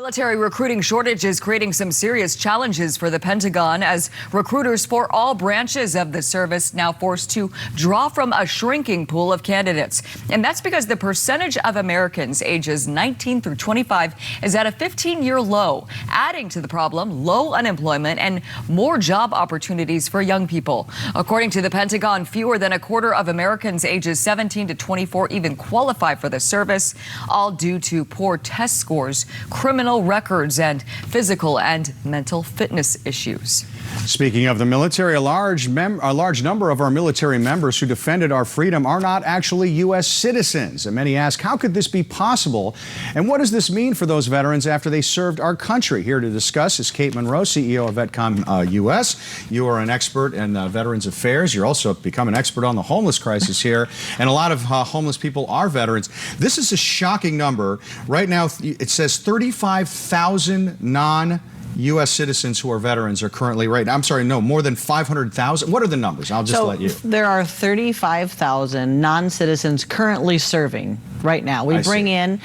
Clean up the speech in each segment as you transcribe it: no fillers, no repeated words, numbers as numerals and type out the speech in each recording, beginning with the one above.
Military recruiting shortage is creating some serious challenges for the Pentagon as recruiters for all branches of the service now forced to draw from a shrinking pool of candidates. And that's because the percentage of Americans ages 19 through 25 is at a 15-year low, adding to the problem low unemployment and more job opportunities for young people. According to the Pentagon, fewer than a quarter of Americans ages 17 to 24 even qualify for the service, all due to poor test scores, criminal records, and physical and mental fitness issues. Speaking of the military, a large number of our military members who defended our freedom are not actually U.S. citizens. And many ask, how could this be possible? And what does this mean for those veterans after they served our country? Here to discuss is Kate Monroe, CEO of VetCom U.S. You are an expert in Veterans Affairs. You're also become an expert on the homeless crisis here. And a lot of homeless people are veterans. This is a shocking number. Right now, it says 35,000 non-U.S. citizens who are veterans are currently more than 500,000. What are the numbers? I'll just let you. There are 35,000 non-citizens currently serving right now. We bring in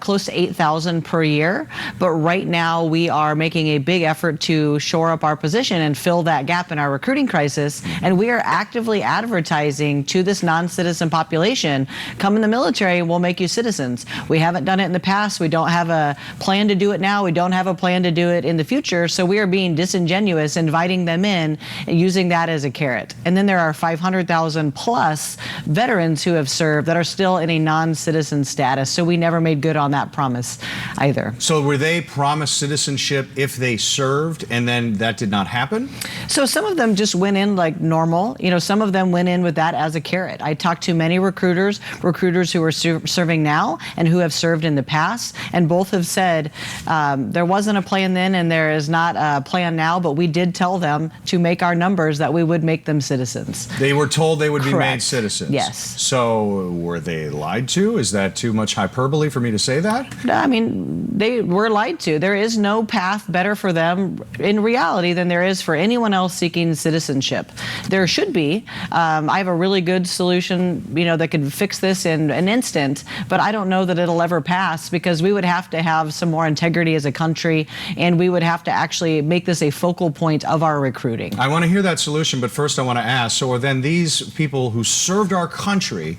close to 8,000 per year, but right now we are making a big effort to shore up our position and fill that gap in our recruiting crisis. And we are actively advertising to this non-citizen population, come in the military, we'll make you citizens. We haven't done it in the past. We don't have a plan to do it now. We don't have a plan to do it in the future. So we are being disingenuous, inviting them in and using that as a carrot. And then there are 500,000 plus veterans who have served that are still in a non-citizen status. So we never made good on that promise either. So were they promised citizenship if they served and then that did not happen? So some of them just went in like normal. You know, some of them went in with that as a carrot. I talked to many recruiters who are serving now and who have served in the past. And both have said there wasn't a plan then and there is not a plan now, but we did tell them to make our numbers that we would make them citizens. They were told they would Correct. be made citizens? Yes. So were they lied to? Is that too much hyperbole for me to say that? I mean, they were lied to. There is no path better for them in reality than there is for anyone else seeking citizenship. There should be. I have a really good solution, you know, that could fix this in an instant, but I don't know that it'll ever pass because we would have to have some more integrity as a country and we would have to actually make this a focal point of our recruiting. I want to hear that solution, but first I want to ask, so are then these people who served our country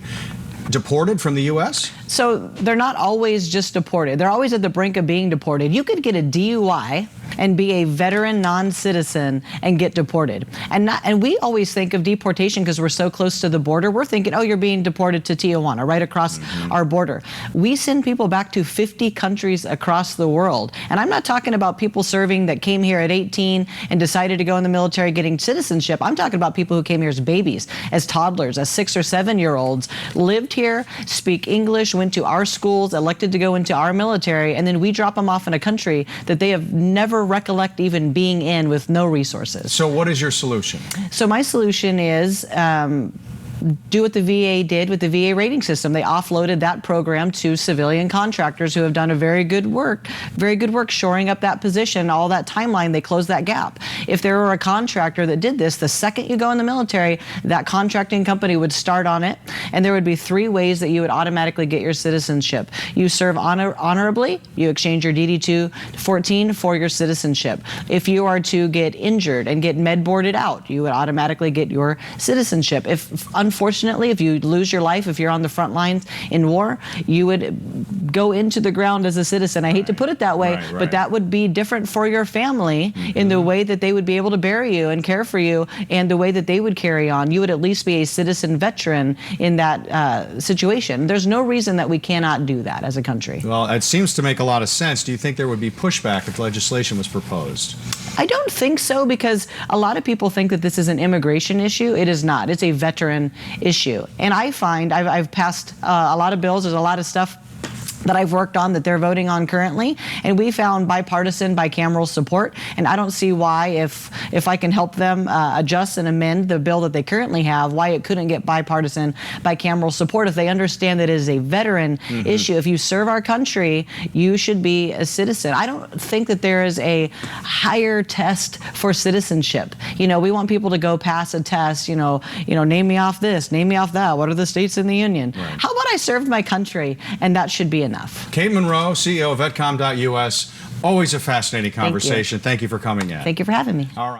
deported from the U.S.? So they're not always just deported. They're always at the brink of being deported. You could get a DUI and be a veteran non-citizen and get deported. And we always think of deportation because we're so close to the border. We're thinking, oh, you're being deported to Tijuana, right across our border. We send people back to 50 countries across the world. And I'm not talking about people serving that came here at 18 and decided to go in the military getting citizenship. I'm talking about people who came here as babies, as toddlers, as 6 or 7-year-olds, lived here, speak English, went to our schools, elected to go into our military, and then we drop them off in a country that they have never recollect even being in with no resources. So what is your solution? So my solution is do what the VA did with the VA rating system. They offloaded that program to civilian contractors who have done a very good work shoring up that position, all that timeline. They closed that gap. If there were a contractor that did this, the second you go in the military, that contracting company would start on it, and there would be 3 ways that you would automatically get your citizenship. You serve honorably, you exchange your DD-2-14 for your citizenship. If you are to get injured and get med boarded out, you would automatically get your citizenship. Unfortunately, if you lose your life, if you're on the front lines in war, you would go into the ground as a citizen. I hate to put it that way, but that would be different for your family in the way that they would be able to bury you and care for you and the way that they would carry on. You would at least be a citizen veteran in that situation. There's no reason that we cannot do that as a country. Well, it seems to make a lot of sense. Do you think there would be pushback if legislation was proposed? I don't think so, because a lot of people think that this is an immigration issue. It is not. It's a veteran issue. And I find I've passed a lot of bills. There's a lot of stuff that I've worked on that they're voting on currently, and we found bipartisan, bicameral support, and I don't see why, if I can help them adjust and amend the bill that they currently have, why it couldn't get bipartisan, bicameral support if they understand that it is a veteran issue. If you serve our country, you should be a citizen. I don't think that there is a higher test for citizenship. You know, we want people to go pass a test, you know, name me off this, name me off that, what are the states in the union? How about I served my country, and that should be enough. enough. Kate Monroe, CEO of Vetcom.us. Always a fascinating conversation. Thank you for coming in. Thank you for having me. All right.